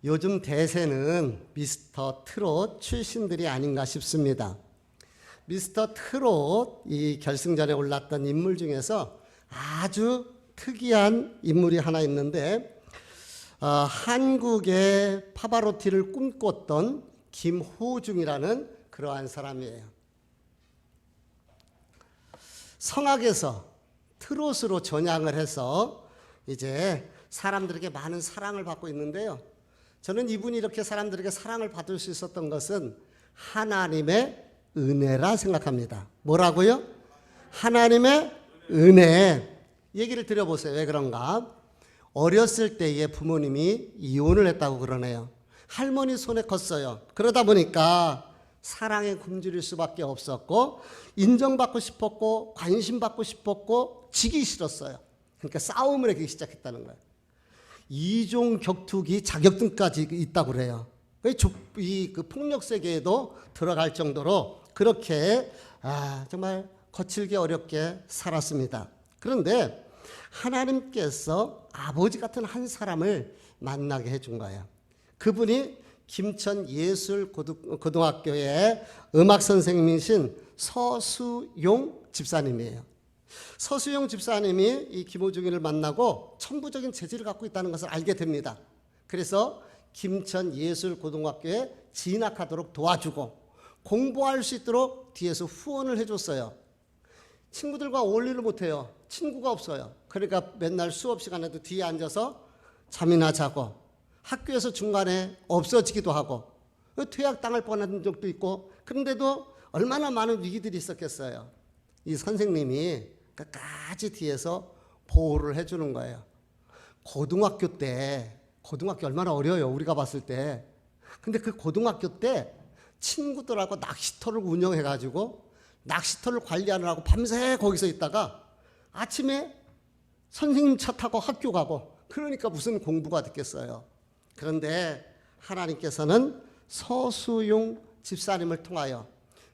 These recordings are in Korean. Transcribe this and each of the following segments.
요즘 대세는 미스터 트롯 출신들이 아닌가 싶습니다. 미스터 트롯 이 결승전에 올랐던 인물 중에서 아주 특이한 인물이 하나 있는데 한국의 파바로티를 꿈꿨던 김호중이라는 그러한 사람이에요. 성악에서 트롯으로 전향을 해서 이제 사람들에게 많은 사랑을 받고 있는데요. 저는 이분이 이렇게 사람들에게 사랑을 받을 수 있었던 것은 하나님의 은혜라 생각합니다. 뭐라고요? 하나님의 은혜. 얘기를 드려보세요. 왜 그런가? 어렸을 때에 부모님이 이혼을 했다고 그러네요. 할머니 손에 컸어요. 그러다 보니까 사랑에 굶주릴 수밖에 없었고 인정받고 싶었고 관심받고 싶었고 지기 싫었어요. 그러니까 싸움을 하기 시작했다는 거예요. 이종 격투기 자격증까지 있다고 그래요. 그 폭력 세계에도 들어갈 정도로 그렇게 정말 거칠게 어렵게 살았습니다. 그런데 하나님께서 아버지 같은 한 사람을 만나게 해준 거예요. 그분이 김천 예술고등학교의 음악 선생님이신 서수용 집사님이에요. 서수용 집사님이 이 김호중이를 만나고 천부적인 재질을 갖고 있다는 것을 알게 됩니다. 그래서 김천 예술고등학교에 진학하도록 도와주고 공부할 수 있도록 뒤에서 후원을 해줬어요. 친구들과 어울리를 못해요. 친구가 없어요. 그러니까 맨날 수업 시간에도 뒤에 앉아서 잠이나 자고 학교에서 중간에 없어지기도 하고 퇴학당할 뻔한 적도 있고 그런데도 얼마나 많은 위기들이 있었겠어요. 이 선생님이 끝까지 뒤에서 보호를 해주는 거예요. 고등학교 얼마나 어려요. 우리가 봤을 때. 근데 그 고등학교 때 친구들하고 낚시터를 운영해가지고 낚시터를 관리하느라고 밤새 거기서 있다가 아침에 선생님 차 타고 학교 가고 그러니까 무슨 공부가 됐겠어요. 그런데 하나님께서는 서수용 집사님을 통하여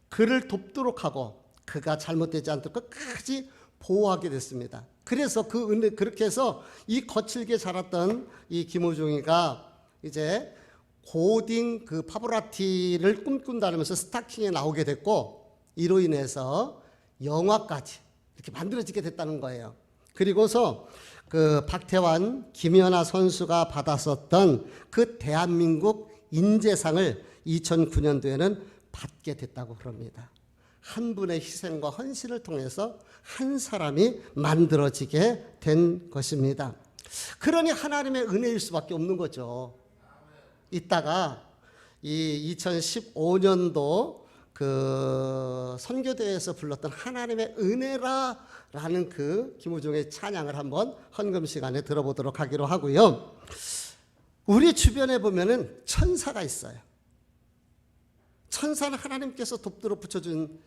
그를 돕도록 하고 그가 잘못되지 않도록 끝까지 보호하게 됐습니다. 그래서 그렇게 해서 이 거칠게 자랐던 이 김호중이가 이제 고딩 그 파바로티를 꿈꾼다면서 스타킹에 나오게 됐고 이로 인해서 영화까지 이렇게 만들어지게 됐다는 거예요. 그리고서 그 박태환, 김연아 선수가 받았었던 그 대한민국 인재상을 2009년도에는 받게 됐다고 그럽니다. 한 분의 희생과 헌신을 통해서 한 사람이 만들어지게 된 것입니다. 그러니 하나님의 은혜일 수밖에 없는 거죠. 이따가 이 2015년도 그 선교대회에서 불렀던 하나님의 은혜라라는 그 김호중의 찬양을 한번 헌금 시간에 들어보도록 하기로 하고요. 우리 주변에 보면은 천사가 있어요. 천사는 하나님께서 돕도록 붙여준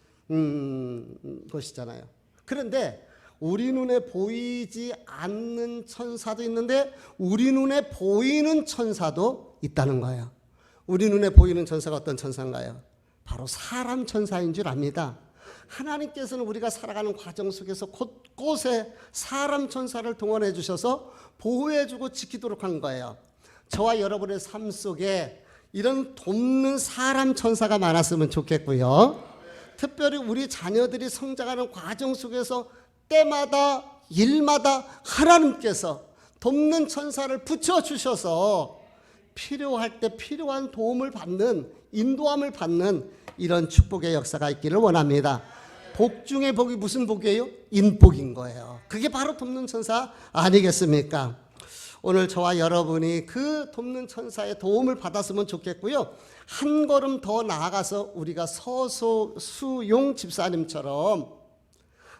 것이잖아요. 그런데 우리 눈에 보이지 않는 천사도 있는데 우리 눈에 보이는 천사도 있다는 거예요. 우리 눈에 보이는 천사가 어떤 천사인가요? 바로 사람 천사인 줄 압니다. 하나님께서는 우리가 살아가는 과정 속에서 곳곳에 사람 천사를 동원해 주셔서 보호해 주고 지키도록 한 거예요. 저와 여러분의 삶 속에 이런 돕는 사람 천사가 많았으면 좋겠고요. 특별히 우리 자녀들이 성장하는 과정 속에서 때마다 일마다 하나님께서 돕는 천사를 붙여주셔서 필요할 때 필요한 도움을 받는 인도함을 받는 이런 축복의 역사가 있기를 원합니다. 복 중에 복이 무슨 복이에요? 인복인 거예요. 그게 바로 돕는 천사 아니겠습니까? 오늘 저와 여러분이 그 돕는 천사의 도움을 받았으면 좋겠고요. 한 걸음 더 나아가서 우리가 서수용 집사님처럼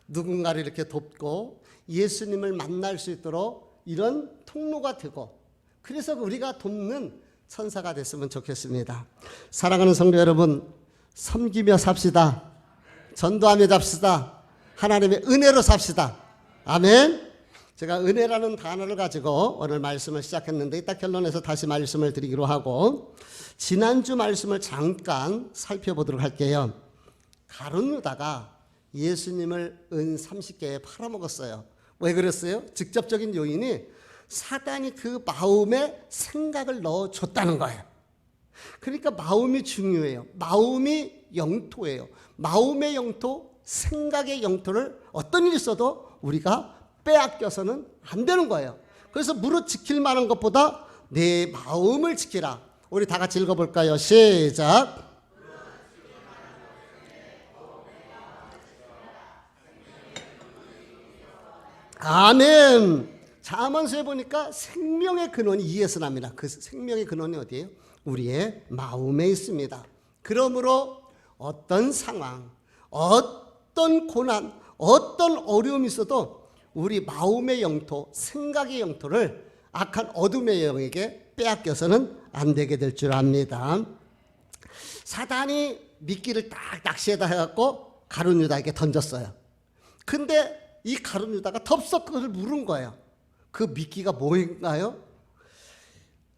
누군가를 이렇게 돕고 예수님을 만날 수 있도록 이런 통로가 되고 그래서 우리가 돕는 천사가 됐으면 좋겠습니다. 사랑하는 성도 여러분, 섬기며 삽시다. 전도하며 삽시다. 하나님의 은혜로 삽시다. 아멘. 제가 은혜라는 단어를 가지고 오늘 말씀을 시작했는데 이따 결론에서 다시 말씀을 드리기로 하고 지난주 말씀을 잠깐 살펴보도록 할게요. 가룟 유다가 예수님을 은 30개에 팔아먹었어요. 왜 그랬어요? 직접적인 요인이 사단이 그 마음에 생각을 넣어줬다는 거예요. 그러니까 마음이 중요해요. 마음이 영토예요. 마음의 영토, 생각의 영토를 어떤 일이 있어도 우리가 빼앗겨서는 안 되는 거예요. 그래서 무릇 지킬 만한 것보다 내 마음을 지키라. 우리 다 같이 읽어볼까요? 시작. 아멘. 잠언서에 보니까 생명의 근원이 이에서 납니다. 그 생명의 근원이 어디예요? 우리의 마음에 있습니다. 그러므로 어떤 상황, 어떤 고난, 어떤 어려움이 있어도 우리 마음의 영토, 생각의 영토를 악한 어둠의 영에게 빼앗겨서는 안 되게 될 줄 압니다. 사단이 미끼를 딱 낚시에다 해갖고 가룟 유다에게 던졌어요. 근데 이 가룟 유다가 덥석 그걸 물은 거예요. 그 미끼가 뭐인가요?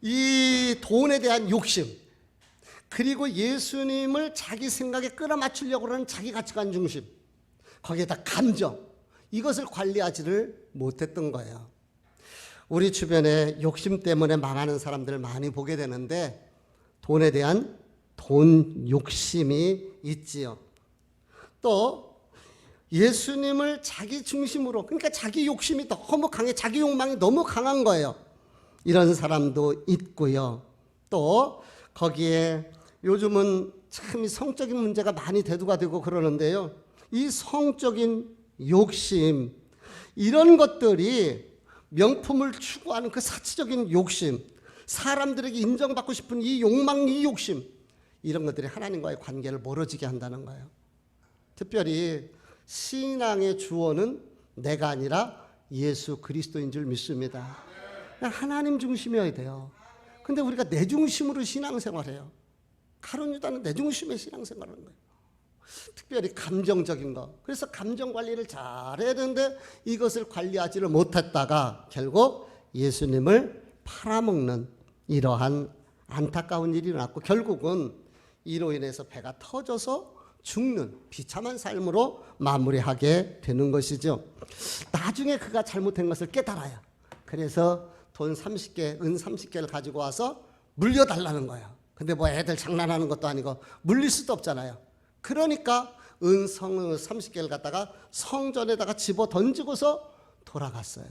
이 돈에 대한 욕심, 그리고 예수님을 자기 생각에 끌어맞추려고 하는 자기 가치관 중심, 거기에다 감정, 이것을 관리하지를 못했던 거예요. 우리 주변에 욕심 때문에 망하는 사람들을 많이 보게 되는데 돈에 대한 돈 욕심이 있지요. 또 예수님을 자기 중심으로, 그러니까 자기 욕심이 너무 강해, 자기 욕망이 너무 강한 거예요. 이런 사람도 있고요. 또 거기에 요즘은 참 성적인 문제가 많이 대두가 되고 그러는데요. 이 성적인 욕심, 이런 것들이 명품을 추구하는 그 사치적인 욕심, 사람들에게 인정받고 싶은 이 욕망, 이 욕심, 이런 것들이 하나님과의 관계를 멀어지게 한다는 거예요. 특별히 신앙의 주어는 내가 아니라 예수 그리스도인 줄 믿습니다. 하나님 중심이어야 돼요. 근데 우리가 내 중심으로 신앙생활해요. 가룟 유다는 내 중심의 신앙생활하는 거예요. 특별히 감정적인 거. 그래서 감정 관리를 잘해야 되는데 이것을 관리하지를 못했다가 결국 예수님을 팔아먹는 이러한 안타까운 일이 일어났고, 결국은 이로 인해서 배가 터져서 죽는 비참한 삶으로 마무리하게 되는 것이죠. 나중에 그가 잘못한 것을 깨달아요. 그래서 돈 30개, 은 30개를 가지고 와서 물려달라는 거예요. 근데 뭐 애들 장난하는 것도 아니고 물릴 수도 없잖아요. 그러니까 은 30개를 갖다가 성전에다가 집어 던지고서 돌아갔어요.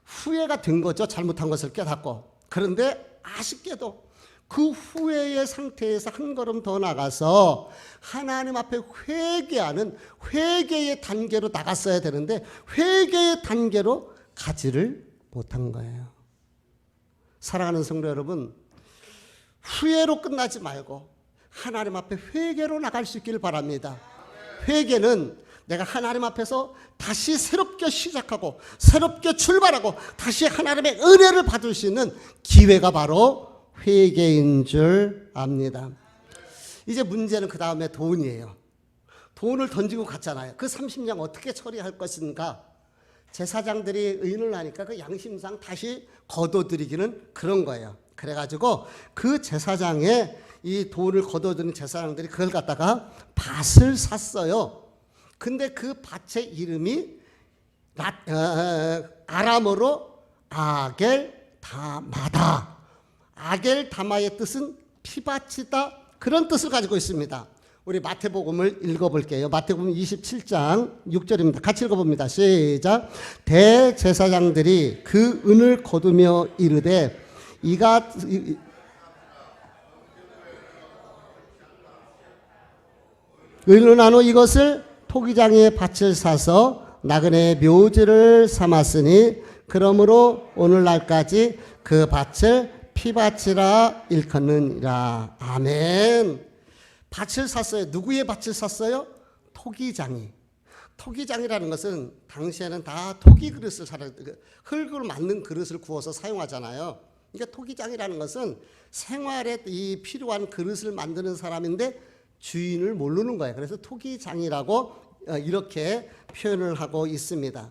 후회가 된 거죠. 잘못한 것을 깨닫고. 그런데 아쉽게도 그 후회의 상태에서 한 걸음 더 나가서 하나님 앞에 회개하는 회개의 단계로 나갔어야 되는데 회개의 단계로 가지를 못한 거예요. 사랑하는 성도 여러분, 후회로 끝나지 말고 하나님 앞에 회개로 나갈 수 있기를 바랍니다. 회개는 내가 하나님 앞에서 다시 새롭게 시작하고 새롭게 출발하고 다시 하나님의 은혜를 받을 수 있는 기회가 바로 회개인 줄 압니다. 이제 문제는 그 다음에 돈이에요. 돈을 던지고 갔잖아요. 그 30냥 어떻게 처리할 것인가. 제사장들이 의논을 하니까 그 양심상 다시 거둬들이기는 그런 거예요. 그래가지고 그 제사장의 이 돈을 거둬들인 제사장들이 그걸 갖다가 밭을 샀어요. 근데 그 밭의 이름이 아람어로 아겔다마다. 아겔다마의 뜻은 피바치다, 그런 뜻을 가지고 있습니다. 우리 마태복음을 읽어볼게요. 마태복음 27장 6절입니다. 같이 읽어봅니다. 시작. 대제사장들이 그 은을 거두며 이르되 이가 의논하노 이것을 토기장의 밭을 사서 나그네의 묘지를 삼았으니 그러므로 오늘날까지 그 밭을 피밭이라 일컫느니라. 아멘. 밭을 샀어요. 누구의 밭을 샀어요? 토기장이. 토기장이라는 것은 당시에는 다 토기 그릇을 흙으로 만든 그릇을 구워서 사용하잖아요. 그러니까 토기장이라는 것은 생활에 이 필요한 그릇을 만드는 사람인데 주인을 모르는 거예요. 그래서 토기장이라고 이렇게 표현을 하고 있습니다.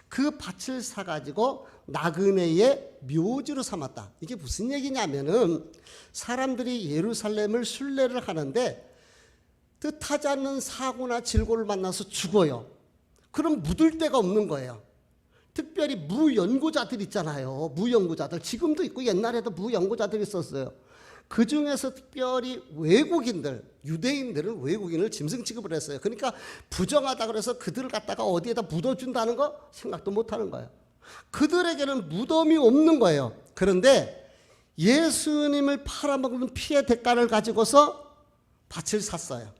그 밭을 사가지고 나그네의 묘지로 삼았다. 이게 무슨 얘기냐면은 사람들이 예루살렘을 순례를 하는데 뜻하지 않는 사고나 질고를 만나서 죽어요. 그럼 묻을 데가 없는 거예요. 특별히 무연고자들 있잖아요. 무연고자들. 지금도 있고 옛날에도 무연고자들이 있었어요. 그 중에서 특별히 외국인들, 유대인들은 외국인을 짐승 취급을 했어요. 그러니까 부정하다 그래서 그들을 갖다가 어디에다 묻어준다는 거 생각도 못하는 거예요. 그들에게는 무덤이 없는 거예요. 그런데 예수님을 팔아먹은 피의 대가를 가지고서 밭을 샀어요.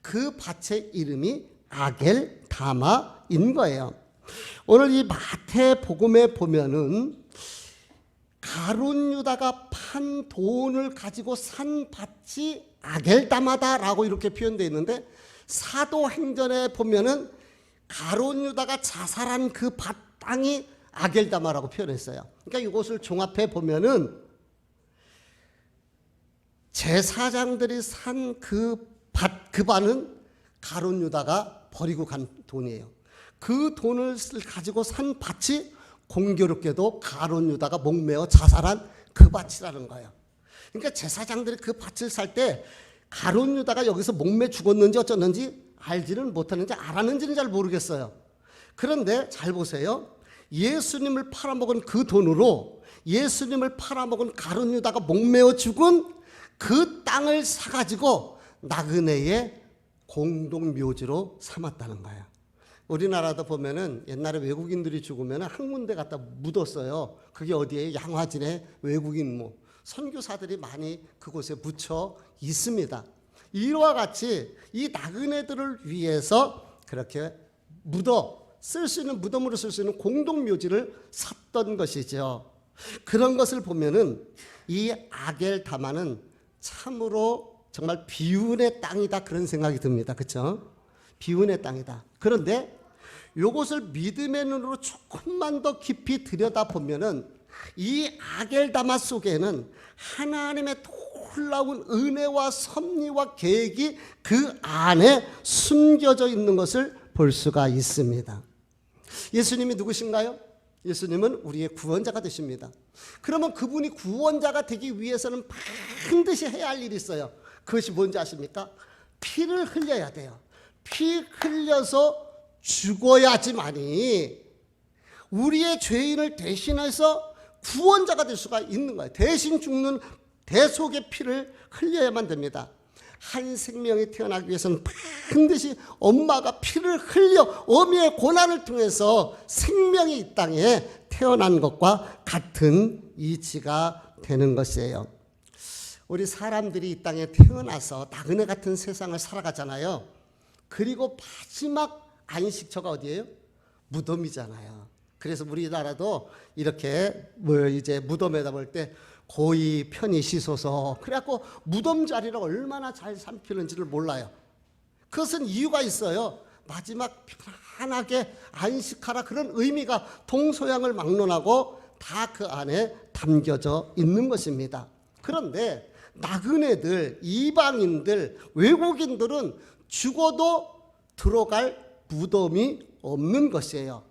그 밭의 이름이 아겔다마인 거예요. 오늘 이 마태복음에 보면은 가룟 유다가 판 돈을 가지고 산 밭이 아겔다마다라고 이렇게 표현되어 있는데, 사도행전에 보면은 가룟 유다가 자살한 그 밭 땅이 아겔다마라고 표현했어요. 그러니까 이것을 종합해 보면은 제사장들이 산 그 밭은 가룟 유다가 버리고 간 돈이에요. 그 돈을 가지고 산 밭이 공교롭게도 가룟 유다가 목매어 자살한 그 밭이라는 거예요. 그러니까 제사장들이 그 밭을 살 때 가룟 유다가 여기서 목매 죽었는지 어쩌는지 알지는 못하는지 알았는지는 잘 모르겠어요. 그런데 잘 보세요. 예수님을 팔아먹은 그 돈으로 예수님을 팔아먹은 가룟 유다가 목매어 죽은 그 땅을 사가지고 나그네의 공동묘지로 삼았다는 거예요. 우리나라도 보면은 옛날에 외국인들이 죽으면 한 군데 갖다 묻었어요. 그게 어디에 양화진에 외국인 선교사들이 많이 그곳에 묻혀 있습니다. 이와 같이 이 나그네들을 위해서 그렇게 쓸 수 있는 무덤으로 쓸 수 있는 공동묘지를 샀던 것이죠. 그런 것을 보면은 이 아겔다마는 참으로 정말 비운의 땅이다, 그런 생각이 듭니다. 그렇죠? 비운의 땅이다. 그런데 이것을 믿음의 눈으로 조금만 더 깊이 들여다보면은 이 아겔다마 속에는 하나님의 놀라운 은혜와 섭리와 계획이 그 안에 숨겨져 있는 것을 볼 수가 있습니다. 예수님이 누구신가요? 예수님은 우리의 구원자가 되십니다. 그러면 그분이 구원자가 되기 위해서는 반드시 해야 할 일이 있어요. 그것이 뭔지 아십니까? 피를 흘려야 돼요. 피 흘려서 죽어야지만이 우리의 죄인을 대신해서 구원자가 될 수가 있는 거예요. 대신 죽는 대속의 피를 흘려야만 됩니다. 한 생명이 태어나기 위해서는 반드시 엄마가 피를 흘려 어미의 고난을 통해서 생명이 이 땅에 태어난 것과 같은 이치가 되는 것이에요. 우리 사람들이 이 땅에 태어나서 나그네 같은 세상을 살아가잖아요. 그리고 마지막 안식처가 어디예요? 무덤이잖아요. 그래서 우리나라도 이렇게 이제 무덤에다 볼 때 고이 편히 씻어서, 그래갖고 무덤 자리를 얼마나 잘 삼키는지를 몰라요. 그것은 이유가 있어요. 마지막 편안하게 안식하라, 그런 의미가 동서양을 막론하고 다 그 안에 담겨져 있는 것입니다. 그런데 나그네들, 이방인들, 외국인들은 죽어도 들어갈 무덤이 없는 것이에요.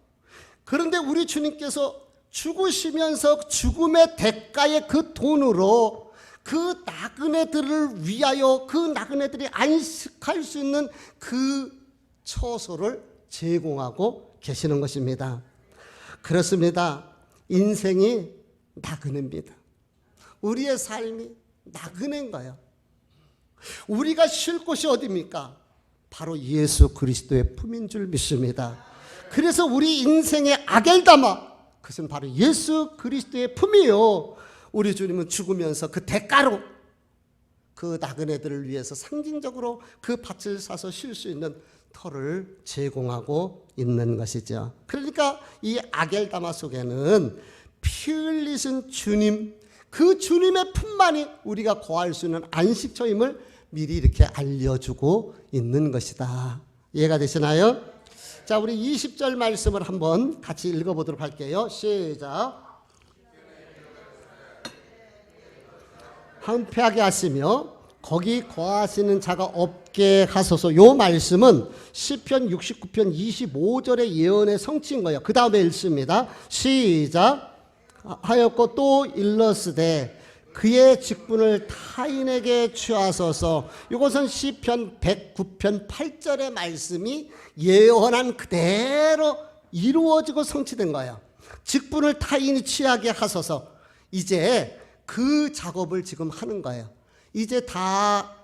그런데 우리 주님께서 죽으시면서 죽음의 대가의 그 돈으로 그 나그네들을 위하여 그 나그네들이 안식할 수 있는 그 처소를 제공하고 계시는 것입니다. 그렇습니다. 인생이 나그네입니다. 우리의 삶이 나그네인 거예요. 우리가 쉴 곳이 어디입니까? 바로 예수 그리스도의 품인 줄 믿습니다. 그래서 우리 인생의 아겔다마, 그것은 바로 예수 그리스도의 품이요. 우리 주님은 죽으면서 그 대가로 그 나그네들을 위해서 상징적으로 그 밭을 사서 쉴 수 있는 터를 제공하고 있는 것이죠. 그러니까 이 아겔다마 속에는 피 흘리신 주님, 그 주님의 품만이 우리가 거할 수 있는 안식처임을 미리 이렇게 알려주고 있는 것이다. 이해가 되시나요? 자, 우리 20절 말씀을 한번 같이 읽어보도록 할게요. 시작. 황폐하게 하시며 거기 거하시는 자가 없게 하소서. 요 말씀은 시편 69편 25절의 예언의 성취인 거예요. 그 다음에 읽습니다. 시작. 하였고 또 일러스되 그의 직분을 타인에게 취하소서. 이것은 시편 109편 8절의 말씀이 예언한 그대로 이루어지고 성취된 거예요. 직분을 타인이 취하게 하소서. 이제 그 작업을 지금 하는 거예요. 이제 다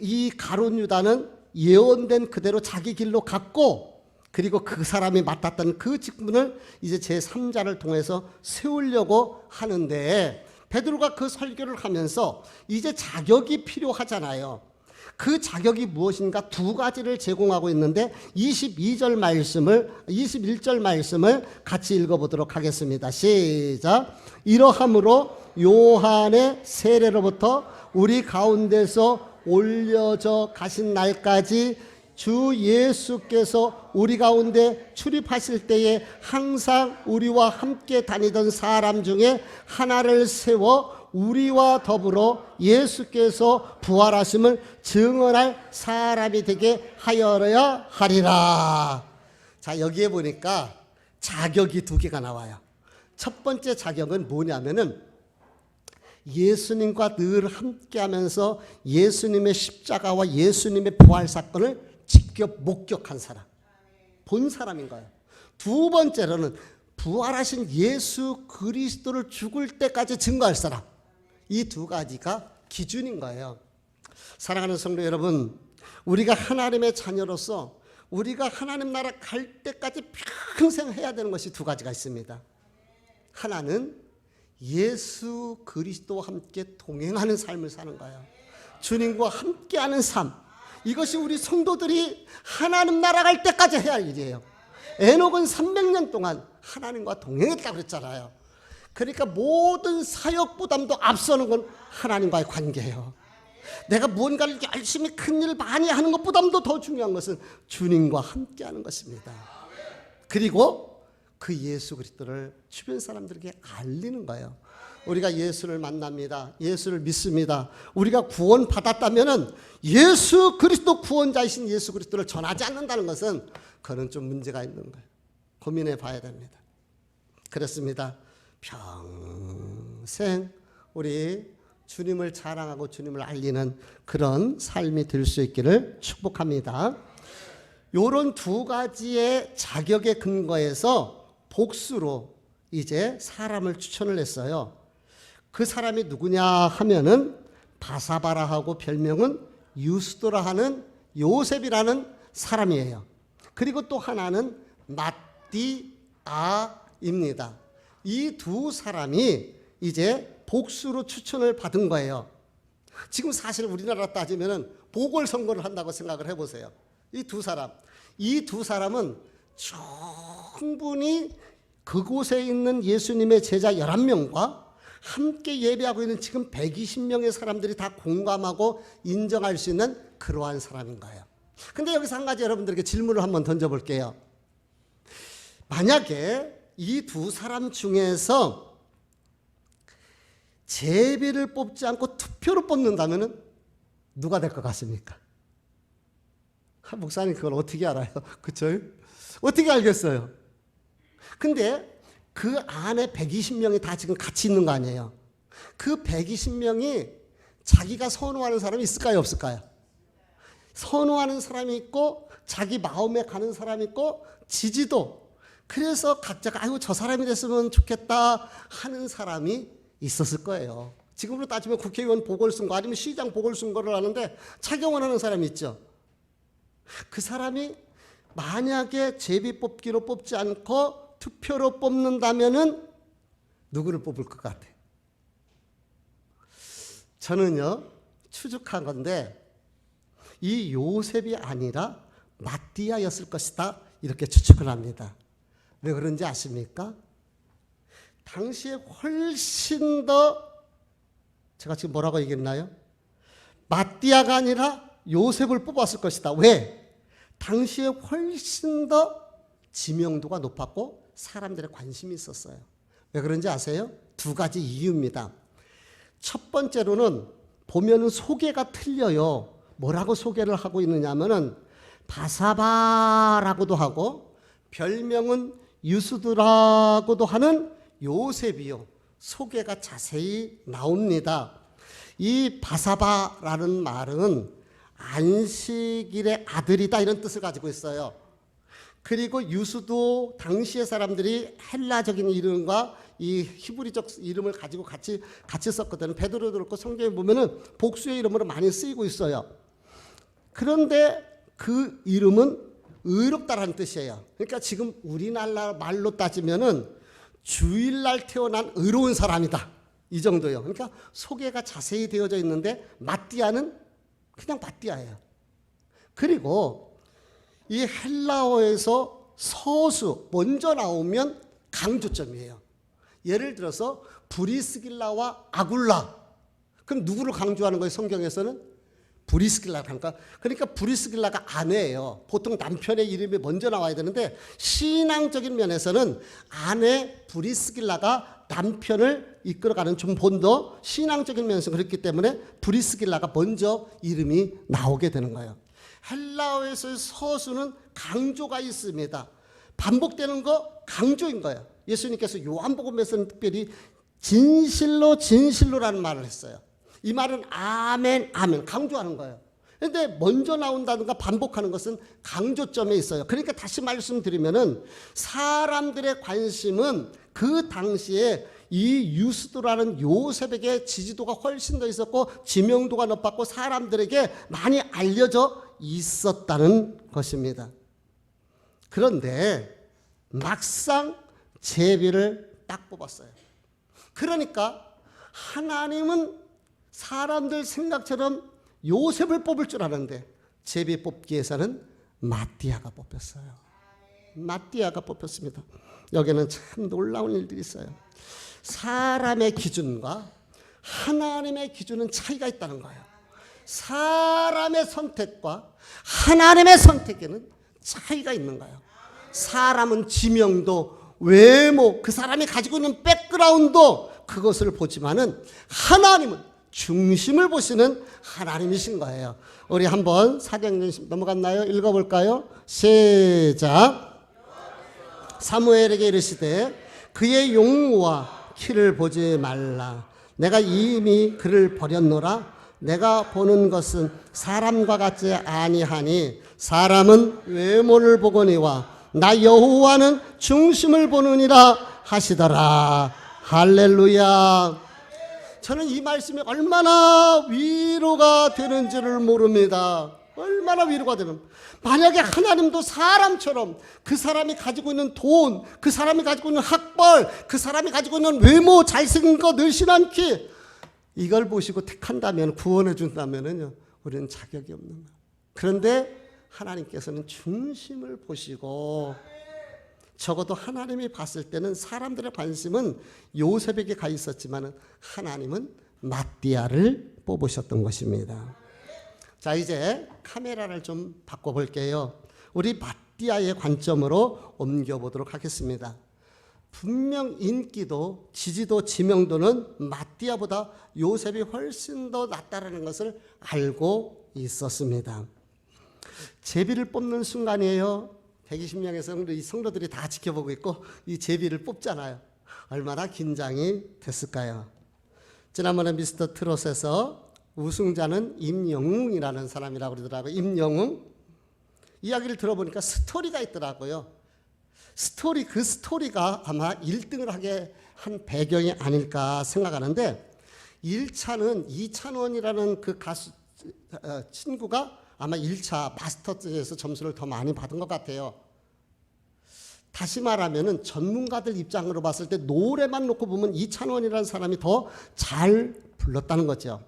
이 가룟 유다는 예언된 그대로 자기 길로 갔고, 그리고 그 사람이 맡았던 그 직분을 이제 제3자를 통해서 세우려고 하는데, 베드로가 그 설교를 하면서 이제 자격이 필요하잖아요. 그 자격이 무엇인가 두 가지를 제공하고 있는데 21절 말씀을 같이 읽어보도록 하겠습니다. 시작. 이러함으로 요한의 세례로부터 우리 가운데서 올려져 가신 날까지 주 예수께서 우리 가운데 출입하실 때에 항상 우리와 함께 다니던 사람 중에 하나를 세워 우리와 더불어 예수께서 부활하심을 증언할 사람이 되게 하여야 하리라. 자, 여기에 보니까 자격이 두 개가 나와요. 첫 번째 자격은 뭐냐면은 예수님과 늘 함께하면서 예수님의 십자가와 예수님의 부활 사건을 직접 목격한 사람, 본 사람인 거예요. 두 번째로는 부활하신 예수 그리스도를 죽을 때까지 증거할 사람. 이 두 가지가 기준인 거예요. 사랑하는 성도 여러분, 우리가 하나님의 자녀로서 우리가 하나님 나라 갈 때까지 평생 해야 되는 것이 두 가지가 있습니다. 하나는 예수 그리스도와 함께 동행하는 삶을 사는 거예요. 주님과 함께하는 삶. 이것이 우리 성도들이 하나님 나라 갈 때까지 해야 할 일이에요. 에녹은 300년 동안 하나님과 동행했다고 그랬잖아요. 그러니까 모든 사역보다도 앞서는 건 하나님과의 관계예요. 내가 무언가를 열심히 큰 일 많이 하는 것보다도 더 중요한 것은 주님과 함께하는 것입니다. 그리고 그 예수 그리스도를 주변 사람들에게 알리는 거예요. 우리가 예수를 만납니다. 예수를 믿습니다. 우리가 구원 받았다면은 예수 그리스도 구원자이신 예수 그리스도를 전하지 않는다는 것은 그건 좀 문제가 있는 거예요. 고민해 봐야 됩니다. 그렇습니다. 평생 우리 주님을 자랑하고 주님을 알리는 그런 삶이 될 수 있기를 축복합니다. 이런 두 가지의 자격의 근거에서 복수로 이제 사람을 추천을 했어요. 그 사람이 누구냐 하면은 바사바라하고 별명은 유스도라 하는 요셉이라는 사람이에요. 그리고 또 하나는 mat디아입니다. 이 두 사람이 이제 복수로 추천을 받은 거예요. 지금 사실 우리나라 따지면은 보궐선거를 한다고 생각을 해보세요. 이 두 사람은 충분히 그곳에 있는 예수님의 제자 11명과 함께 예배하고 있는 지금 120명의 사람들이 다 공감하고 인정할 수 있는 그러한 사람인 거예요. 근데 여기서 한 가지 여러분들에게 질문을 한번 던져볼게요. 만약에 이 두 사람 중에서 제비를 뽑지 않고 투표로 뽑는다면 누가 될 것 같습니까? 목사님 그걸 어떻게 알아요? 그쵸? 어떻게 알겠어요? 근데 그 안에 120명이 다 지금 같이 있는 거 아니에요? 그 120명이 자기가 선호하는 사람이 있을까요? 없을까요? 선호하는 사람이 있고 자기 마음에 가는 사람이 있고 지지도. 그래서 각자가 아이고 저 사람이 됐으면 좋겠다 하는 사람이 있었을 거예요. 지금으로 따지면 국회의원 보궐선거 아니면 시장 보궐선거를 하는데 자기가 원하는 사람이 있죠. 그 사람이 만약에 제비뽑기로 뽑지 않고 투표로 뽑는다면은 누구를 뽑을 것 같아요? 저는요 추측한 건데 이 요셉이 아니라 마띠아였을 것이다 이렇게 추측을 합니다. 왜 그런지 아십니까? 당시에 훨씬 더 제가 지금 뭐라고 얘기했나요? 마띠아가 아니라 요셉을 뽑았을 것이다. 왜? 당시에 훨씬 더 지명도가 높았고 사람들의 관심이 있었어요. 왜 그런지 아세요? 두 가지 이유입니다. 첫 번째로는 보면은 소개가 틀려요. 뭐라고 소개를 하고 있느냐 하면은 바사바라고도 하고 별명은 유스드라고도 하는 요셉이요. 소개가 자세히 나옵니다. 이 바사바라는 말은 안식일의 아들이다 이런 뜻을 가지고 있어요. 그리고 유수도 당시의 사람들이 헬라적인 이름과 이 히브리적 이름을 가지고 같이 썼거든요. 베드로도 그렇고 성경에 보면은 복수의 이름으로 많이 쓰이고 있어요. 그런데 그 이름은 의롭다라는 뜻이에요. 그러니까 지금 우리나라 말로 따지면은 주일날 태어난 의로운 사람이다. 이 정도요. 그러니까 소개가 자세히 되어져 있는데 마띠아는 그냥 마띠아예요. 그리고 이 헬라어에서 서수 먼저 나오면 강조점이에요. 예를 들어서 브리스길라와 아굴라. 그럼 누구를 강조하는 거예요? 성경에서는 브리스길라를 하니까. 그러니까 브리스길라가 아내예요. 보통 남편의 이름이 먼저 나와야 되는데 신앙적인 면에서는 아내 브리스길라가 남편을 이끌어가는 좀 본더 신앙적인 면에서 그렇기 때문에 브리스길라가 먼저 이름이 나오게 되는 거예요. 헬라어에서의 서수는 강조가 있습니다. 반복되는 거 강조인 거예요. 예수님께서 요한복음에서는 특별히 진실로 진실로라는 말을 했어요. 이 말은 아멘 아멘 강조하는 거예요. 그런데 먼저 나온다든가 반복하는 것은 강조점에 있어요. 그러니까 다시 말씀드리면은 사람들의 관심은 그 당시에 이 유스도라는 요셉에게 지지도가 훨씬 더 있었고 지명도가 높았고 사람들에게 많이 알려져 있었다는 것입니다. 그런데 막상 제비를 딱 뽑았어요. 그러니까 하나님은 사람들 생각처럼 요셉을 뽑을 줄 아는데 제비 뽑기에서는 마띠아가 뽑혔어요. 마띠아가 뽑혔습니다. 여기는 참 놀라운 일들이 있어요. 사람의 기준과 하나님의 기준은 차이가 있다는 거예요. 사람의 선택과 하나님의 선택에는 차이가 있는 거예요. 사람은 지명도 외모 그 사람이 가지고 있는 백그라운드 그것을 보지만은 하나님은 중심을 보시는 하나님이신 거예요. 우리 한번 사도행전 넘어갔나요? 읽어볼까요? 시작. 사무엘에게 이르시되 그의 용모와 키를 보지 말라. 내가 이미 그를 버렸노라. 내가 보는 것은 사람과 같지 아니하니 사람은 외모를 보거니와 나 여호와는 중심을 보느니라 하시더라. 할렐루야. 저는 이 말씀이 얼마나 위로가 되는지를 모릅니다. 얼마나 위로가 되는. 만약에 하나님도 사람처럼 그 사람이 가지고 있는 돈, 그 사람이 가지고 있는 학벌, 그 사람이 가지고 있는 외모, 잘생긴 거, 늘씬한 키 이걸 보시고 택한다면 구원해 준다면은요 우리는 자격이 없는 거예요. 그런데 하나님께서는 중심을 보시고 적어도 하나님이 봤을 때는 사람들의 관심은 요셉에게 가 있었지만 하나님은 마띠아를 뽑으셨던 것입니다. 자, 이제 카메라를 좀 바꿔볼게요. 우리 마띠아의 관점으로 옮겨보도록 하겠습니다. 분명 인기도 지지도 지명도는 마띠아보다 요셉이 훨씬 더 낫다라는 것을 알고 있었습니다. 제비를 뽑는 순간이에요. 120명의 우리 성도들이 다 지켜보고 있고 이 제비를 뽑잖아요. 얼마나 긴장이 됐을까요? 지난번에 미스터 트롯에서 우승자는 임영웅이라는 사람이라고 그러더라고요. 임영웅. 이야기를 들어보니까 스토리가 있더라고요. 그 스토리가 아마 1등을 하게 한 배경이 아닐까 생각하는데 1차는 이찬원이라는 그 가수 친구가 아마 1차 마스터즈에서 점수를 더 많이 받은 것 같아요. 다시 말하면 전문가들 입장으로 봤을 때 노래만 놓고 보면 이찬원이라는 사람이 더 잘 불렀다는 거죠.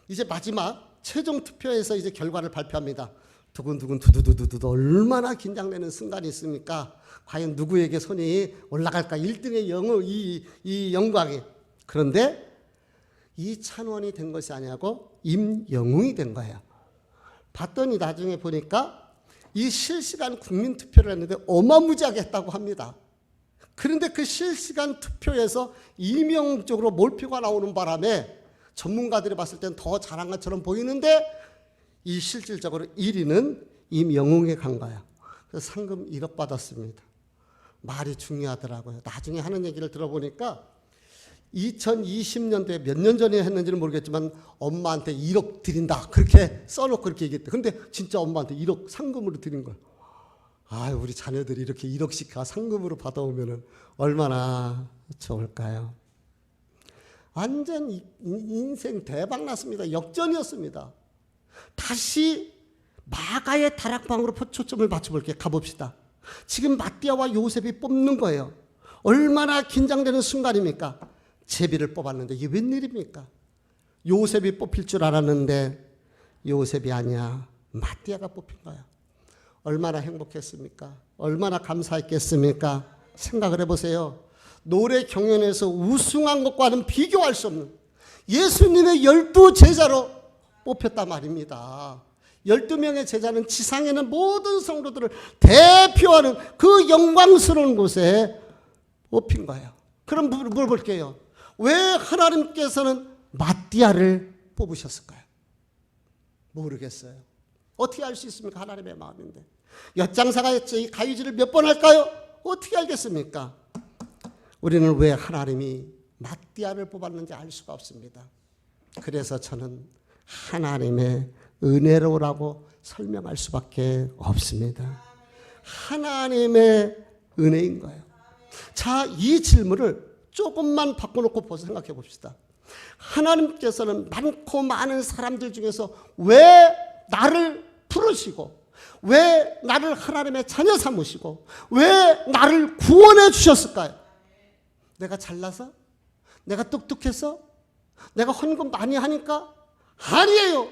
이제 마지막 최종 투표에서 이제 결과를 발표합니다. 두근두근 두두두두두 얼마나 긴장되는 순간이 있습니까? 과연 누구에게 손이 올라갈까? 1등의 이 영광이. 그런데 이찬원이 된 것이 아니고 임영웅이 된 거예요. 봤더니 나중에 보니까 이 실시간 국민투표를 했는데 어마무지하게 했다고 합니다. 그런데 그 실시간 투표에서 임영웅 쪽으로 몰표가 나오는 바람에 전문가들이 봤을 때는 더 잘한 것처럼 보이는데 이 실질적으로 1위는 임영웅에 간 거예요. 그래서 상금 1억 받았습니다. 말이 중요하더라고요. 나중에 하는 얘기를 들어보니까 2020년도에 몇 년 전에 했는지는 모르겠지만 엄마한테 1억 드린다 그렇게 써놓고 그렇게 얘기했대. 근데 진짜 엄마한테 1억 상금으로 드린 거예요. 우리 자녀들이 이렇게 1억씩 상금으로 받아오면 얼마나 좋을까요? 완전 인생 대박 났습니다. 역전이었습니다. 다시 마가의 다락방으로 초점을 맞춰볼게요. 가봅시다. 지금 마띠아와 요셉이 뽑는 거예요. 얼마나 긴장되는 순간입니까? 제비를 뽑았는데 이게 웬일입니까? 요셉이 뽑힐 줄 알았는데 요셉이 아니야. 마띠아가 뽑힌 거야. 얼마나 행복했습니까? 얼마나 감사했겠습니까? 생각을 해보세요. 노래 경연에서 우승한 것과는 비교할 수 없는 예수님의 12제자로 뽑혔단 말입니다. 12명의 제자는 지상에는 모든 성도들을 대표하는 그 영광스러운 곳에 뽑힌 거예요. 그럼 물어볼게요. 왜 하나님께서는 마띠아를 뽑으셨을까요? 모르겠어요. 어떻게 알 수 있습니까? 하나님의 마음인데. 엿장사가 이 가위질을 몇 번 할까요? 어떻게 알겠습니까? 우리는 왜 하나님이 마띠아를 뽑았는지 알 수가 없습니다. 그래서 저는 하나님의 은혜로라고 설명할 수밖에 없습니다. 하나님의 은혜인 거예요. 자, 이 질문을 조금만 바꿔놓고 생각해 봅시다. 하나님께서는 많고 많은 사람들 중에서 왜 나를 부르시고, 왜 나를 하나님의 자녀 삼으시고, 왜 나를 구원해 주셨을까요? 내가 잘나서? 내가 똑똑해서? 내가 헌금 많이 하니까? 아니에요.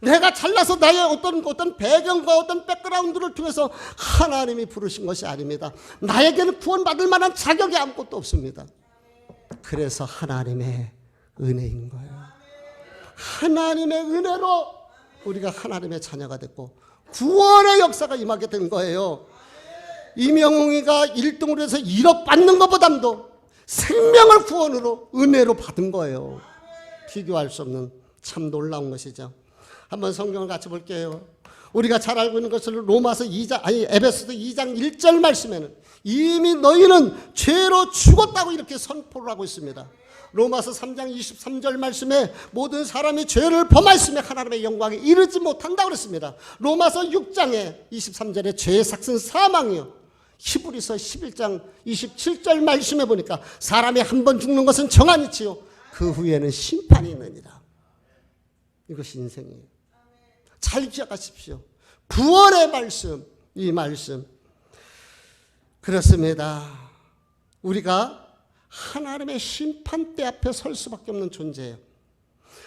내가 잘나서 나의 어떤 배경과 어떤 백그라운드를 통해서 하나님이 부르신 것이 아닙니다. 나에게는 구원받을 만한 자격이 아무것도 없습니다. 그래서 하나님의 은혜인 거예요. 하나님의 은혜로 우리가 하나님의 자녀가 됐고 구원의 역사가 임하게 된 거예요. 이명웅이가 1등으로 해서 1억 받는 것보다도 생명을 구원으로 은혜로 받은 거예요. 비교할 수 없는 참 놀라운 것이죠. 한번 성경을 같이 볼게요. 우리가 잘 알고 있는 것을 로마서 2장, 에베소서 2장 1절 말씀에는 이미 너희는 죄로 죽었다고 이렇게 선포를 하고 있습니다. 로마서 3장 23절 말씀에 모든 사람이 죄를 범하였으며 하나님의 영광에 이르지 못한다고 그랬습니다. 로마서 6장에 23절에 죄의 삭은 사망이요. 히브리서 11장 27절 말씀에 보니까 사람이 한 번 죽는 것은 정한이지요 그 후에는 심판이 있느니라. 이것이 인생이에요. 잘 기억하십시오. 구원의 말씀, 이 말씀. 그렇습니다. 우리가 하나님의 심판대 앞에 설 수밖에 없는 존재예요.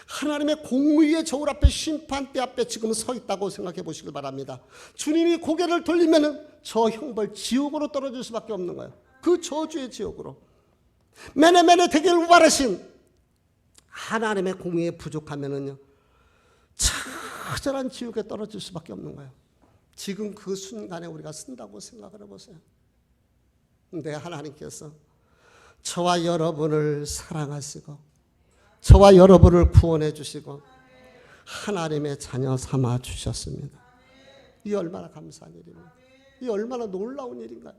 하나님의 공의의 저울 앞에 심판대 앞에 지금 서 있다고 생각해 보시길 바랍니다. 주님이 고개를 돌리면 저 형벌 지옥으로 떨어질 수밖에 없는 거예요. 그 저주의 지옥으로. 매네매네 되길 우발하신 하나님의 공의에 부족하면은요 처절한 지옥에 떨어질 수밖에 없는 거예요. 지금 그 순간에 우리가 쓴다고 생각을 해보세요. 근데 하나님께서 저와 여러분을 사랑하시고 저와 여러분을 구원해 주시고 하나님의 자녀 삼아 주셨습니다. 이 얼마나 감사한 일입니까? 이 얼마나 놀라운 일인가요?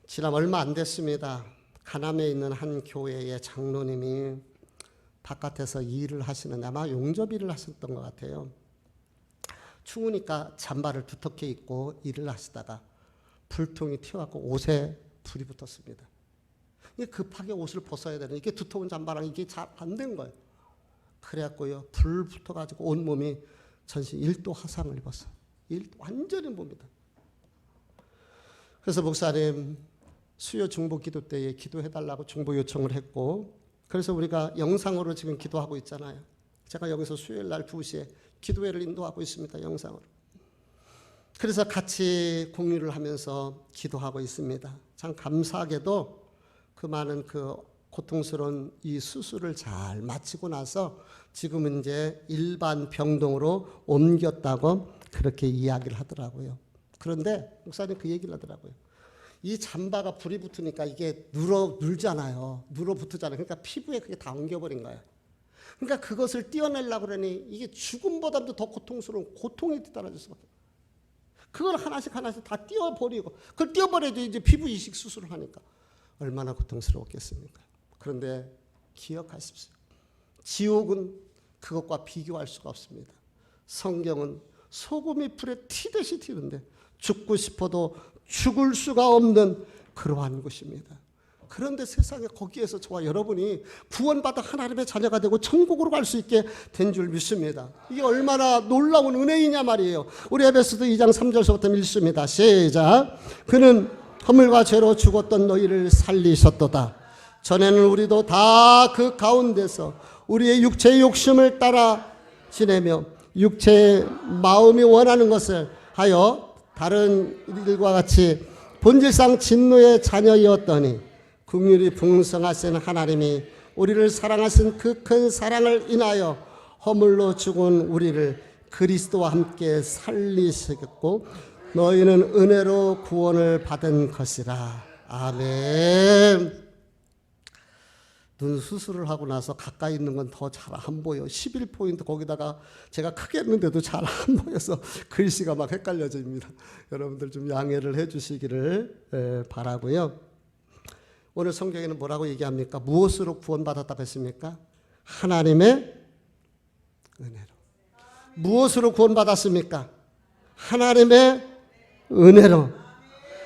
지난 얼마 안 됐습니다. 가남에 있는 한 교회의 장로님이 바깥에서 일을 하시는데 아마 용접 일을 하셨던 것 같아요. 추우니까 잠바를 두텁게 입고 일을 하시다가 불통이 튀어갖고 옷에 불이 붙었습니다. 이게 급하게 옷을 벗어야 되는 이게 두터운 잠바랑 이게 잘 안 된 거예요. 그래갖고요 불 붙어가지고 온 몸이 전신 1도 화상을 입었어요. 완전히 봅니다. 그래서 목사님 수요 중보 기도 때에 기도해달라고 중보 요청을 했고 그래서 우리가 영상으로 지금 기도하고 있잖아요. 제가 여기서 수요일 날 2시에 기도회를 인도하고 있습니다. 영상으로. 그래서 같이 공유를 하면서 기도하고 있습니다. 참 감사하게도 그 많은 그 고통스러운 이 수술을 잘 마치고 나서 지금은 이제 일반 병동으로 옮겼다고 그렇게 이야기를 하더라고요. 그런데 목사님 그 얘기를 하더라고요. 이 잠바가 불이 붙으니까 이게 눌잖아요. 눌어붙잖아요. 그러니까 피부에 그게 다 엉겨버린 거예요. 그러니까 그것을 떼어내려고 그러니 이게 죽음보다도 더 고통스러운 고통이 뒤따라질 수밖에 없어요. 그걸 하나씩 다 떼어버리고 그걸 떼어버려야지 이제 피부 이식 수술을 하니까 얼마나 고통스러웠겠습니까? 그런데 기억하십시오. 지옥은 그것과 비교할 수가 없습니다. 성경은 소금이 불에 튀듯이 튀는데 죽고 싶어도 죽을 수가 없는 그러한 곳입니다. 그런데 세상에 거기에서 저와 여러분이 구원받아 하나님의 자녀가 되고 천국으로 갈 수 있게 된 줄 믿습니다. 이게 얼마나 놀라운 은혜이냐 말이에요. 우리 에베소서 2장 3절서부터 읽습니다. 시작. 그는 허물과 죄로 죽었던 너희를 살리셨도다. 전에는 우리도 다 그 가운데서 우리의 육체의 욕심을 따라 지내며 육체의 마음이 원하는 것을 하여 다른 일과 같이 본질상 진노의 자녀이었더니 긍휼이 풍성하신 하나님이 우리를 사랑하신 그 큰 사랑을 인하여 허물로 죽은 우리를 그리스도와 함께 살리시겠고 너희는 은혜로 구원을 받은 것이라. 아멘. 눈 수술을 하고 나서 가까이 있는 건 더 잘 안 보여. 11포인트 거기다가 제가 크게 했는데도 잘 안 보여서 글씨가 막 헷갈려집니다. 여러분들 좀 양해를 해 주시기를 바라고요. 오늘 성경에는 뭐라고 얘기합니까? 무엇으로 구원받았다고 했습니까? 하나님의 은혜로. 무엇으로 구원받았습니까? 하나님의 은혜로.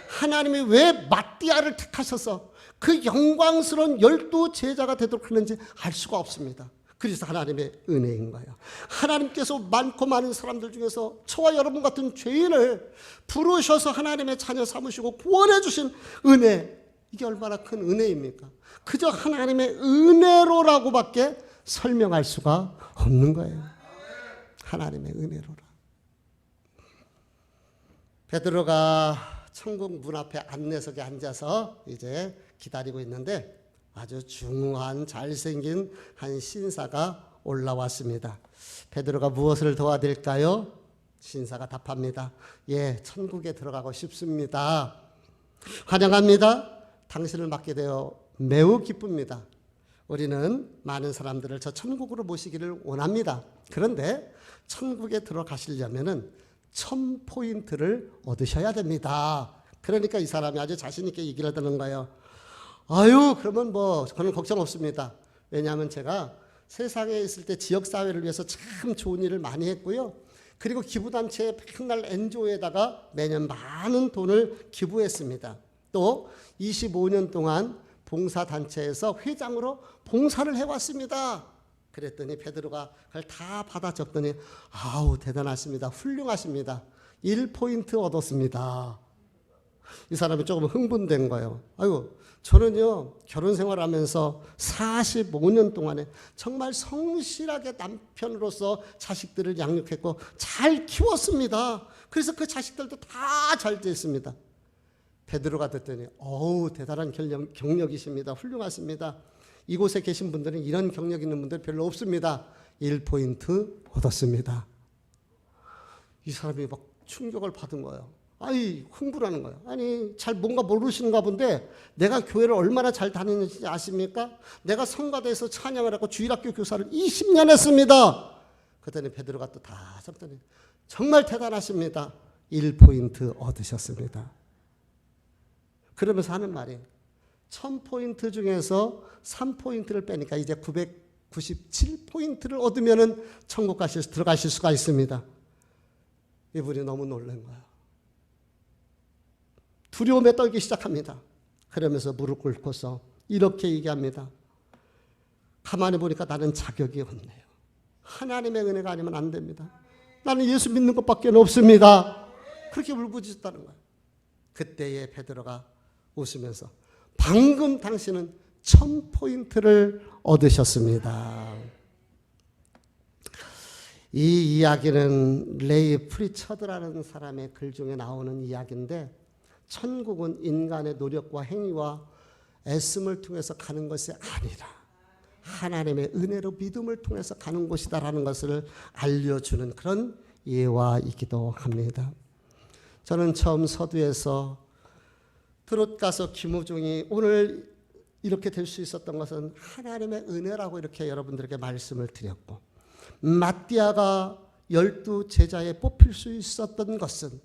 하나님이 왜 마띠아를 택하셔서 그 영광스러운 12 제자가 되도록 하는지 알 수가 없습니다. 그래서 하나님의 은혜인 거예요. 하나님께서 많고 많은 사람들 중에서 저와 여러분 같은 죄인을 부르셔서 하나님의 자녀 삼으시고 구원해 주신 은혜, 이게 얼마나 큰 은혜입니까? 그저 하나님의 은혜로라고밖에 설명할 수가 없는 거예요. 하나님의 은혜로라. 베드로가 천국 문 앞에 안내석에 앉아서 이제 기다리고 있는데 아주 중후한 잘생긴 한 신사가 올라왔습니다. 베드로가 무엇을 도와드릴까요? 신사가 답합니다. 예, 천국에 들어가고 싶습니다. 환영합니다. 당신을 맡게 되어 매우 기쁩니다. 우리는 많은 사람들을 저 천국으로 모시기를 원합니다. 그런데 천국에 들어가시려면은 1000포인트를 얻으셔야 됩니다. 그러니까 이 사람이 아주 자신 있게 얘기를 하는 거예요. 아유, 그러면 뭐 저는 걱정 없습니다. 왜냐하면 제가 세상에 있을 때 지역사회를 위해서 참 좋은 일을 많이 했고요. 그리고 기부단체에 맨날 NGO에다가 매년 많은 돈을 기부했습니다. 또 25년 동안 봉사단체에서 회장으로 봉사를 해왔습니다. 그랬더니 베드로가 그걸 다 받아 적더니 아우 대단하십니다. 훌륭하십니다. 1포인트 얻었습니다. 이 사람이 조금 흥분된 거예요. 아유, 저는요 결혼 생활하면서 45년 동안에 정말 성실하게 남편으로서 자식들을 양육했고 잘 키웠습니다. 그래서 그 자식들도 다 잘 됐습니다. 베드로가 듣더니 어우 대단한 경력이십니다. 훌륭하십니다. 이곳에 계신 분들은 이런 경력 있는 분들 별로 없습니다. 1포인트 얻었습니다. 이 사람이 막 충격을 받은 거예요. 아니 흥분하는 거예요. 아니 잘 뭔가 모르시는가 본데 내가 교회를 얼마나 잘 다니는지 아십니까? 내가 성가대에서 찬양을 하고 주일학교 교사를 20년 했습니다. 그랬더니 베드로가 또 다 적더니 정말 대단하십니다. 1포인트 얻으셨습니다. 그러면서 하는 말이 1000포인트 중에서 3포인트를 빼니까 이제 997포인트를 얻으면 천국 들어가실 수가 있습니다. 이분이 너무 놀란 거예요. 두려움에 떨기 시작합니다. 그러면서 무릎 꿇고서 이렇게 얘기합니다. 가만히 보니까 나는 자격이 없네요. 하나님의 은혜가 아니면 안 됩니다. 나는 예수 믿는 것밖에 없습니다. 그렇게 울부짖었다는 거예요. 그때에 베드로가 웃으면서 방금 당신은 1000포인트를 얻으셨습니다. 이 이야기는 레이 프리처드라는 사람의 글 중에 나오는 이야기인데 천국은 인간의 노력과 행위와 애씀을 통해서 가는 것이 아니라 하나님의 은혜로 믿음을 통해서 가는 곳이다라는 것을 알려주는 그런 예화이기도 합니다. 저는 처음 서두에서 트롯 가수 김우중이 오늘 이렇게 될 수 있었던 것은 하나님의 은혜라고 이렇게 여러분들에게 말씀을 드렸고 마띠아가 12 제자에 뽑힐 수 있었던 것은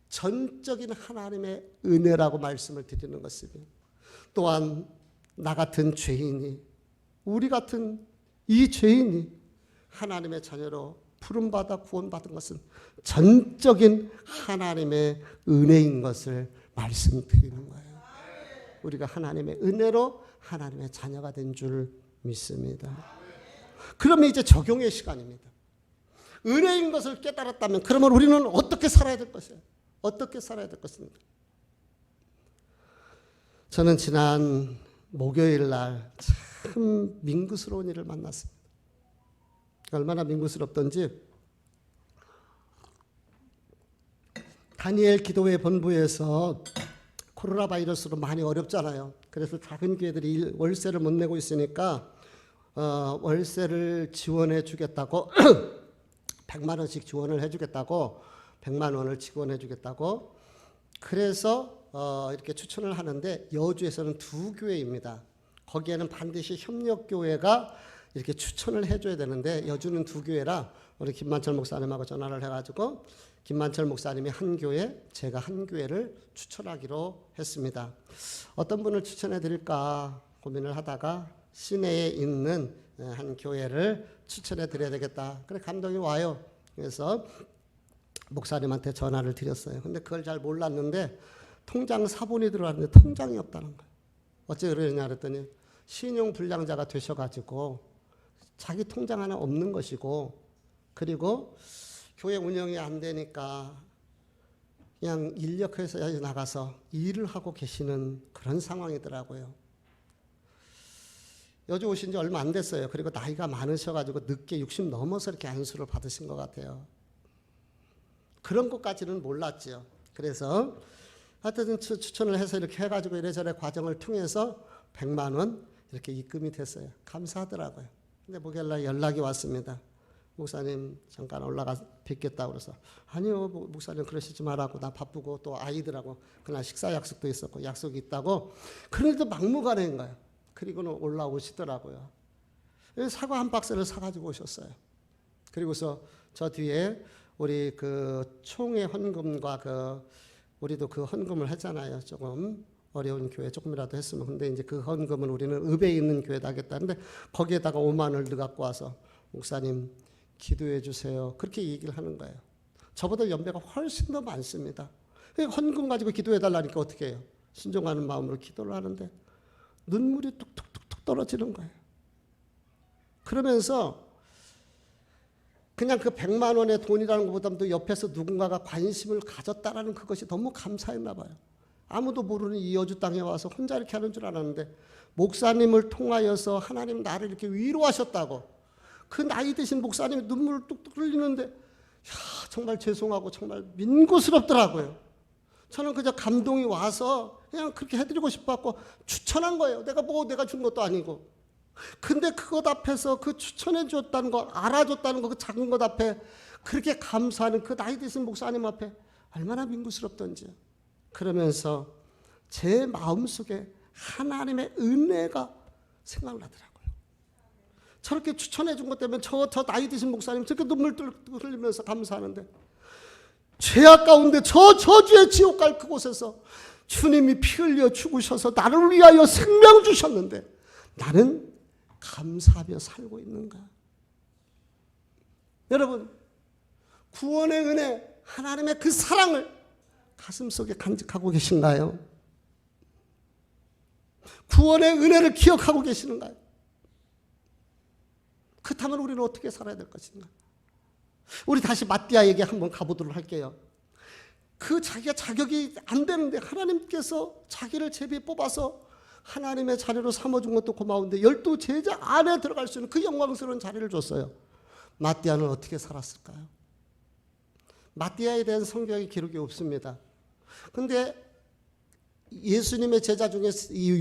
전적인 하나님의 은혜라고 말씀을 드리는 것이며 또한 나 같은 죄인이 우리 같은 이 죄인이 하나님의 자녀로 부름받아 구원받은 것은 전적인 하나님의 은혜인 것을 말씀드리는 거예요. 우리가 하나님의 은혜로 하나님의 자녀가 된 줄 믿습니다. 그러면 이제 적용의 시간입니다. 은혜인 것을 깨달았다면 그러면 우리는 어떻게 살아야 될 것이에요? 어떻게 살아야 될 것입니까? 저는 지난 목요일 날 참 민구스러운 일을 만났습니다. 얼마나 민구스럽던지 다니엘 기도회 본부에서 코로나 바이러스로 많이 어렵잖아요. 그래서 작은 교회들이 월세를 못 내고 있으니까 월세를 지원해 주겠다고 100만 원씩 지원을 해 주겠다고 100만 원을 지원해 주겠다고 그래서 이렇게 추천을 하는데 여주에서는 2교회입니다. 거기에는 반드시 협력교회가 이렇게 추천을 해줘야 되는데 여주는 2교회라 우리 김만철 목사님하고 전화를 해가지고 김만철 목사님이 한 교회, 제가 한 교회를 추천하기로 했습니다. 어떤 분을 추천해 드릴까 고민을 하다가 시내에 있는 한 교회를 추천해 드려야 되겠다. 그래 감동이 와요. 그래서 목사님한테 전화를 드렸어요. 근데 그걸 잘 몰랐는데 통장 사본이 들어왔는데 통장이 없다는 거예요. 어째 그러냐 그랬더니 신용불량자가 되셔가지고 자기 통장 하나 없는 것이고 그리고 교회 운영이 안 되니까 그냥 인력회사에 나가서 일을 하고 계시는 그런 상황이더라고요. 여주 오신 지 얼마 안 됐어요. 그리고 나이가 많으셔가지고 늦게 60 넘어서 이렇게 안수를 받으신 것 같아요. 그런 것까지는 몰랐죠. 그래서 하여튼 추천을 해서 이렇게 해가지고 이래저래 과정을 통해서 100만 원 이렇게 입금이 됐어요. 감사하더라고요. 근데 목요일날 연락이 왔습니다. 목사님 잠깐 올라가 뵙겠다고 그래서 아니요 목사님 그러시지 말라고 나 바쁘고 또 아이들하고 그날 식사 약속도 있었고 약속이 있다고 그런데도 막무가내인 거예요. 그리고는 올라오시더라고요. 사과 한 박스를 사가지고 오셨어요. 그리고서 저 뒤에 우리 그 총회 헌금과 우리도 그 헌금을 했잖아요. 조금 어려운 교회 조금이라도 했으면. 근데 이제 그 헌금은 우리는 읍에 있는 교회다 하겠다는데 거기에다가 5만 원을 넣어갖고 와서 목사님 기도해 주세요. 그렇게 얘기를 하는 거예요. 저보다 연배가 훨씬 더 많습니다. 헌금 가지고 기도해 달라니까 어떻게 해요? 순종하는 마음으로 기도를 하는데 눈물이 뚝뚝뚝뚝 떨어지는 거예요. 그러면서 그냥 그 100만 원의 돈이라는 것보다도 옆에서 누군가가 관심을 가졌다라는 그것이 너무 감사했나 봐요. 아무도 모르는 이 여주 땅에 와서 혼자 이렇게 하는 줄 알았는데 목사님을 통하여서 하나님 나를 이렇게 위로하셨다고 그 나이 드신 목사님이 눈물을 뚝뚝 흘리는데 정말 죄송하고 정말 민고스럽더라고요. 저는 그저 감동이 와서 그냥 그렇게 해드리고 싶었고 추천한 거예요. 내가 준 것도 아니고. 근데 그것 앞에서 그 추천해 줬다는 거, 알아줬다는 거, 그 작은 것 앞에 그렇게 감사하는 그 나이 드신 목사님 앞에 얼마나 민구스럽던지요. 그러면서 제 마음속에 하나님의 은혜가 생각나더라고요. 저렇게 추천해 준 것 때문에 저 나이 드신 목사님 저렇게 눈물 흘리면서 감사하는데 죄악 가운데 저 저주의 지옥 갈 그곳에서 주님이 피 흘려 죽으셔서 나를 위하여 생명 주셨는데 나는 감사하며 살고 있는가? 여러분 구원의 은혜 하나님의 그 사랑을 가슴속에 간직하고 계신가요? 구원의 은혜를 기억하고 계시는가요? 그렇다면 우리는 어떻게 살아야 될 것인가? 우리 다시 마띠아에게 한번 가보도록 할게요. 그 자기가 자격이 안 되는데 하나님께서 자기를 제비에 뽑아서 하나님의 자리로 삼아준 것도 고마운데 12제자 안에 들어갈 수 있는 그 영광스러운 자리를 줬어요. 마띠아는 어떻게 살았을까요? 마띠아에 대한 성경의 기록이 없습니다. 근데 예수님의 제자 중에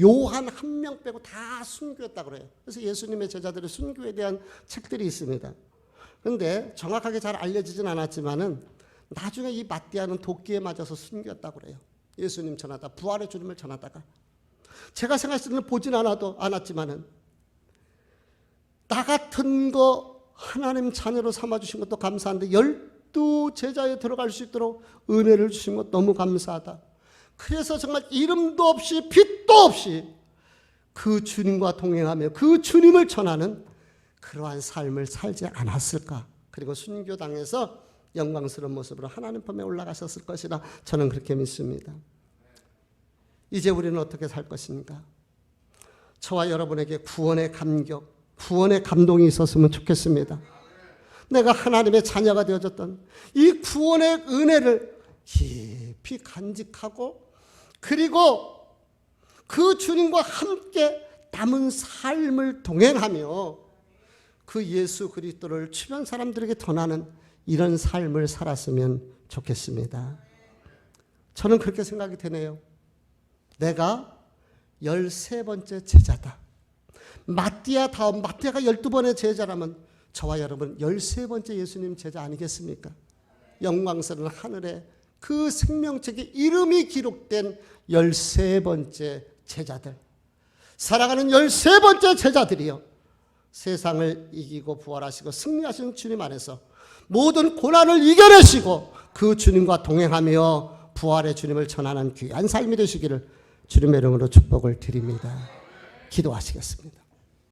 요한 한 명 빼고 다 순교했다고 그래요. 그래서 예수님의 제자들의 순교에 대한 책들이 있습니다. 그런데 정확하게 잘 알려지진 않았지만은 나중에 이 마띠아는 도끼에 맞아서 순교했다고 그래요. 예수님 전하다 부활의 주님을 전하다가 제가 생각했을 때는 보진 않았지만은 나 같은 거 하나님 자녀로 삼아주신 것도 감사한데 12제자에 들어갈 수 있도록 은혜를 주신 것 너무 감사하다. 그래서 정말 이름도 없이 빛도 없이 그 주님과 동행하며 그 주님을 전하는 그러한 삶을 살지 않았을까 그리고 순교당해서 영광스러운 모습으로 하나님 품에 올라가셨을 것이라 저는 그렇게 믿습니다. 이제 우리는 어떻게 살 것인가? 저와 여러분에게 구원의 감격, 구원의 감동이 있었으면 좋겠습니다. 내가 하나님의 자녀가 되어졌던 이 구원의 은혜를 깊이 간직하고 그리고 그 주님과 함께 남은 삶을 동행하며 그 예수 그리스도를 주변 사람들에게 전하는 이런 삶을 살았으면 좋겠습니다. 저는 그렇게 생각이 되네요. 내가 13번째 제자다. 마띠아 다음, 마띠아가 12번의 제자라면 저와 여러분 13번째 예수님 제자 아니겠습니까? 영광스러운 하늘에 그 생명책에 이름이 기록된 13번째 제자들, 사랑하는 13번째 제자들이요, 세상을 이기고 부활하시고 승리하시는 주님 안에서 모든 고난을 이겨내시고 그 주님과 동행하며 부활의 주님을 전하는 귀한 삶이 되시기를 주님의 이름으로 축복을 드립니다. 기도하시겠습니다.